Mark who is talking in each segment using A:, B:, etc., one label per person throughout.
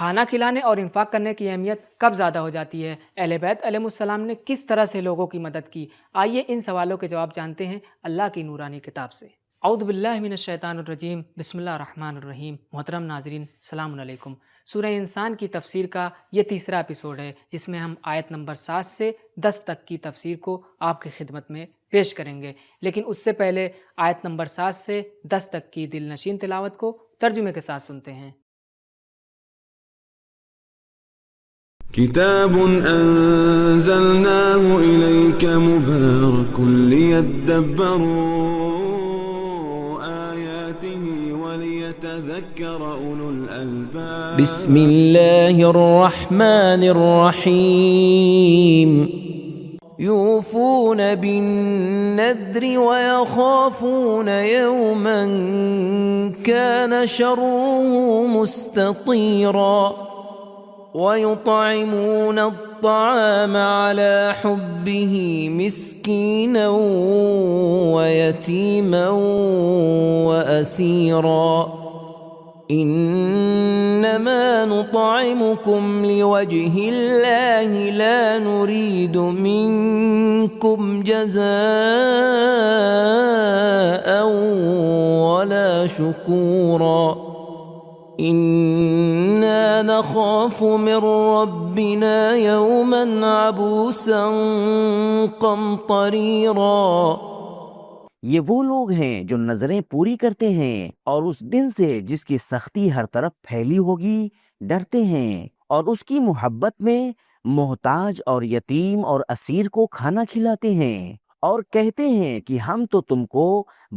A: کھانا کھلانے اور انفاق کرنے کی اہمیت کب زیادہ ہو جاتی ہے؟ اہل بیت علیہ السلام نے کس طرح سے لوگوں کی مدد کی؟ آئیے ان سوالوں کے جواب جانتے ہیں اللہ کی نورانی کتاب سے۔ اعوذ باللہ من الشیطان الرجیم، بسم اللہ الرحمن الرحیم۔ محترم ناظرین، السلام علیکم۔ سورہ انسان کی تفسیر کا یہ تیسرا ایپیسوڈ ہے، جس میں ہم آیت نمبر 7 سے 10 تک کی تفسیر کو آپ کی خدمت میں پیش کریں گے، لیکن اس سے پہلے آیت نمبر 7 سے 10 تک کی دل نشین تلاوت کو ترجمے کے ساتھ سنتے ہیں۔
B: كتاب أنزلناه إليك مبارك ليدبروا آياته وليتذكر أولو الألباب
C: بسم الله الرحمن الرحيم يوفون بالنذر ويخافون يوما كان شره مستطيرا ويطعمون الطعام على حبه مسكينا ويتيما وأسيرا إنما نطعمكم لوجه الله لا نريد منكم جزاء ولا شكورا إنا نخاف من ربنا يوما عبوسا قمطريرا۔
D: یہ وہ لوگ ہیں جو نظریں پوری کرتے ہیں اور اس دن سے جس کی سختی ہر طرف پھیلی ہوگی ڈرتے ہیں، اور اس کی محبت میں محتاج اور یتیم اور اسیر کو کھانا کھلاتے ہیں، اور کہتے ہیں کہ ہم تو تم کو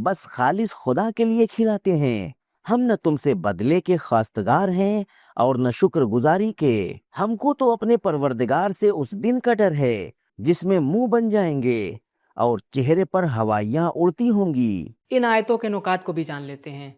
D: بس خالص خدا کے لیے کھلاتے ہیں، ہم نہ تم سے بدلے کے خواستگار ہیں اور نہ شکر گزاری کے، ہم کو تو اپنے پروردگار سے اس دن کا ڈر ہے جس میں منہ بن جائیں گے اور چہرے پر ہوائیاں اڑتی ہوں گی۔
A: ان آیتوں کے نکات کو بھی جان لیتے ہیں۔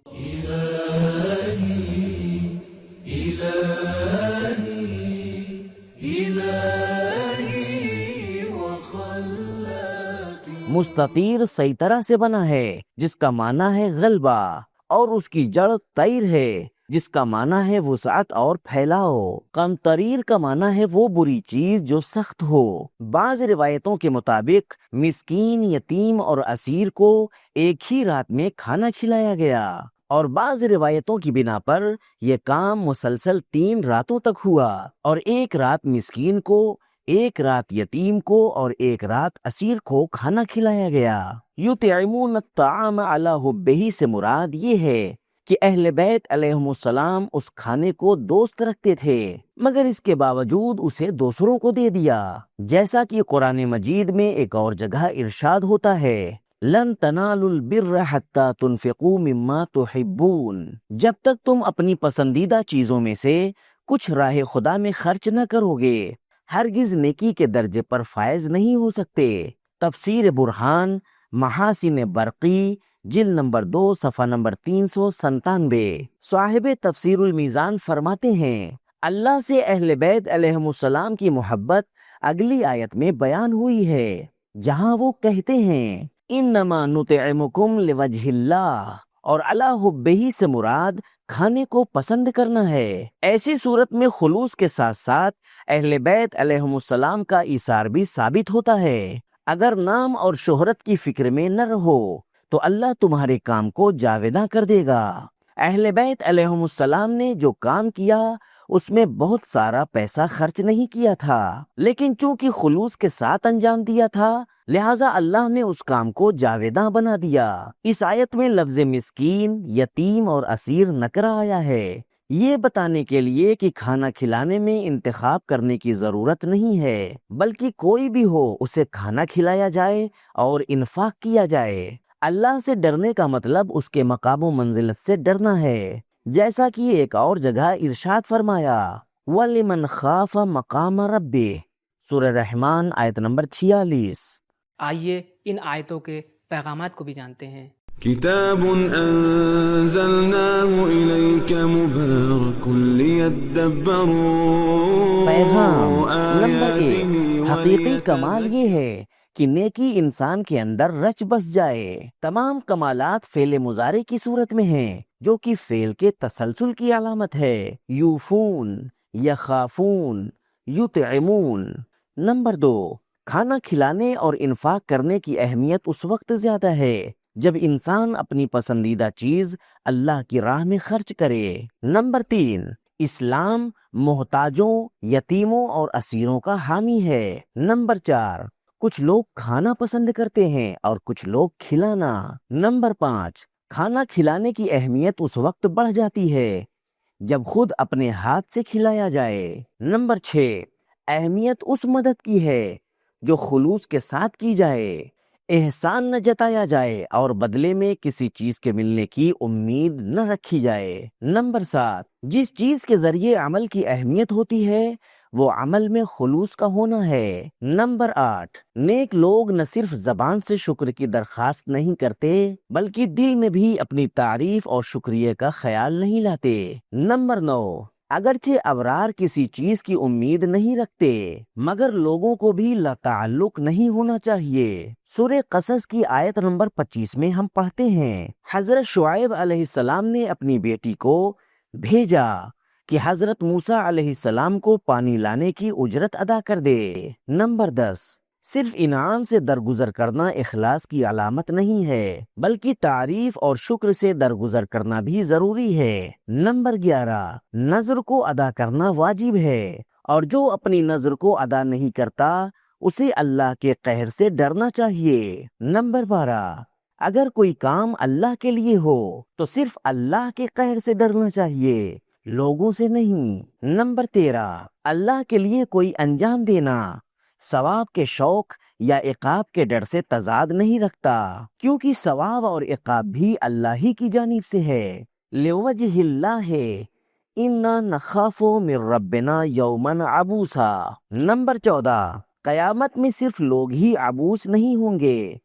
D: مستطیر سیطرہ سے بنا ہے جس کا معنی ہے غلبہ، اور اس کی جڑ طیر ہے جس کا معنی ہے وسعت اور پھیلاؤ۔ قمطریر کا معنی ہے وہ بری چیز جو سخت ہو۔ بعض روایتوں کے مطابق مسکین، یتیم اور اسیر کو ایک ہی رات میں کھانا کھلایا گیا، اور بعض روایتوں کی بنا پر یہ کام مسلسل 3 راتوں تک ہوا، اور ایک رات مسکین کو، ایک رات یتیم کو اور ایک رات اسیر کو کھانا کھلایا گیا۔ یطعمون الطعام علی حبہ سے مراد یہ ہے کہ اہل بیت علیہ السلام اس کھانے کو دوست رکھتے تھے، مگر اس کے باوجود اسے دوسروں کو دے دیا، جیسا کہ قرآن مجید میں ایک اور جگہ ارشاد ہوتا ہے، لن تنالوا البر حتی تنفقوا مما تحبون، جب تک تم اپنی پسندیدہ چیزوں میں سے کچھ راہ خدا میں خرچ نہ کرو گے ہرگز نیکی کے درجے پر فائز نہیں ہو سکتے۔ تفسیر برہان، محاسن برقی، جلد نمبر 2، صفحہ نمبر 397۔ صاحب تفسیر المیزان فرماتے ہیں، اللہ سے اہل بیت علیہ السلام کی محبت اگلی آیت میں بیان ہوئی ہے، جہاں وہ کہتے ہیں انما نطعمکم لوجہ اللہ، اور علی حبہ سے مراد کھانے کو پسند کرنا ہے۔ ایسی صورت میں خلوص کے ساتھ ساتھ اہل بیت علیہ السلام کا ایثار بھی ثابت ہوتا ہے۔ اگر نام اور شہرت کی فکر میں نہ رہو تو اللہ تمہارے کام کو جاویداں کر دے گا۔ اہل بیت علیہ السلام نے جو کام کیا اس میں بہت سارا پیسہ خرچ نہیں کیا تھا، لیکن چونکہ خلوص کے ساتھ انجام دیا تھا لہٰذا اللہ نے اس کام کو جاویداں بنا دیا۔ اس آیت میں لفظ مسکین، یتیم اور اسیر نکرہ آیا ہے، یہ بتانے کے لیے کہ کھانا کھلانے میں انتخاب کرنے کی ضرورت نہیں ہے، بلکہ کوئی بھی ہو اسے کھانا کھلایا جائے اور انفاق کیا جائے۔ اللہ سے ڈرنے کا مطلب اس کے مقام و منزلت سے ڈرنا ہے، جیسا کہ ایک اور جگہ ارشاد فرمایا وَلِمَنْ خَافَ مَقَامَ رَبِّهِ، سورہ رحمان آیت نمبر 46۔
A: آئیے ان آیتوں کے پیغامات کو بھی جانتے ہیں۔
B: كتاب أنزلناه إليك مبارك ليدبروا
D: پیغام نمبر 1،
B: آياته
D: حقیقی کمال یہ ہے کہ نیکی انسان کے اندر رچ بس جائے۔ تمام کمالات فعل مضارع کی صورت میں ہیں، جو کہ فعل کے تسلسل کی علامت ہے۔ یوفون یخافون، یطعمون۔ نمبر 2، کھانا کھلانے اور انفاق کرنے کی اہمیت اس وقت زیادہ ہے جب انسان اپنی پسندیدہ چیز اللہ کی راہ میں خرچ کرے۔ نمبر 3، اسلام محتاجوں، یتیموں اور اسیروں کا حامی ہے۔ نمبر 4، کچھ لوگ کھانا پسند کرتے ہیں اور کچھ لوگ کھلانا۔ نمبر 5، کھانا کھلانے کی اہمیت اس وقت بڑھ جاتی ہے جب خود اپنے ہاتھ سے کھلایا جائے۔ نمبر 6، اہمیت اس مدد کی ہے جو خلوص کے ساتھ کی جائے، احسان نہ جتایا جائے اور بدلے میں کسی چیز کے ملنے کی امید نہ رکھی جائے۔ نمبر 7، جس چیز کے ذریعے عمل کی اہمیت ہوتی ہے وہ عمل میں خلوص کا ہونا ہے۔ نمبر 8، نیک لوگ نہ صرف زبان سے شکر کی درخواست نہیں کرتے بلکہ دل میں بھی اپنی تعریف اور شکریہ کا خیال نہیں لاتے۔ نمبر 9، اگرچہ ابرار کسی چیز کی امید نہیں رکھتے مگر لوگوں کو بھی لا تعلق نہیں ہونا چاہیے۔ سورہ قصص کی آیت نمبر 25 میں ہم پڑھتے ہیں، حضرت شعیب علیہ السلام نے اپنی بیٹی کو بھیجا کہ حضرت موسیٰ علیہ السلام کو پانی لانے کی اجرت ادا کر دے۔ نمبر 10، صرف انعام سے درگزر کرنا اخلاص کی علامت نہیں ہے بلکہ تعریف اور شکر سے درگزر کرنا بھی ضروری ہے۔ نمبر 11، نذر کو ادا کرنا واجب ہے اور جو اپنی نذر کو ادا نہیں کرتا اسے اللہ کے قہر سے ڈرنا چاہیے۔ نمبر 12، اگر کوئی کام اللہ کے لیے ہو تو صرف اللہ کے قہر سے ڈرنا چاہیے، لوگوں سے نہیں۔ نمبر 13، اللہ کے لیے کوئی انجام دینا ثواب کے شوق یا عقاب کے ڈر سے تضاد نہیں رکھتا، کیونکہ ثواب اور عقاب بھی اللہ ہی کی جانب سے ہے۔ لِوَجْهِ اللَّهِ اِنَّا نَخَافُ مِن رَبِّنَا يَوْمًا عَبُوسًا۔ نمبر 14، قیامت میں صرف لوگ ہی عبوس نہیں ہوں گے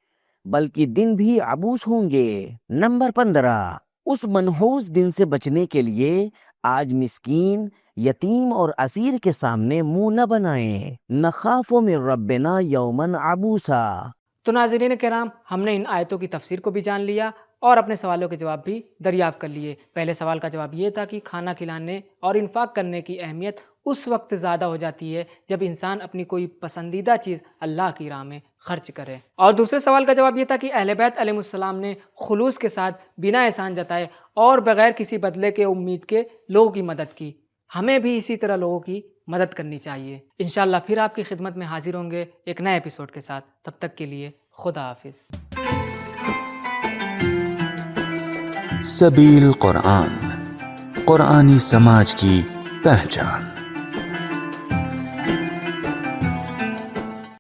D: بلکہ دن بھی عبوس ہوں گے۔ نمبر 15، اس منحوس دن سے بچنے کے لیے آج مسکین، یتیم اور اسیر کے سامنے منہ نہ بنائیں۔ نخاف من ربنا یومن عبوسا۔
A: تو ناظرین کرام، ہم نے ان آیتوں کی تفسیر کو بھی جان لیا اور اپنے سوالوں کے جواب بھی دریافت کر لیے۔ پہلے سوال کا جواب یہ تھا کہ کھانا کھلانے اور انفاق کرنے کی اہمیت اس وقت زیادہ ہو جاتی ہے جب انسان اپنی کوئی پسندیدہ چیز اللہ کی راہ میں خرچ کرے۔ اور دوسرے سوال کا جواب یہ تھا کہ اہل بیت علیہ السلام نے خلوص کے ساتھ بنا احسان جتائے اور بغیر کسی بدلے کے امید کے لوگوں کی مدد کی۔ ہمیں بھی اسی طرح لوگوں کی مدد کرنی چاہیے۔ انشاءاللہ پھر آپ کی خدمت میں حاضر ہوں گے ایک نئے ایپیسوڈ کے ساتھ۔ تب تک کے لیے خدا حافظ۔
E: سبیل قرآن، قرآنی سماج کی پہچان۔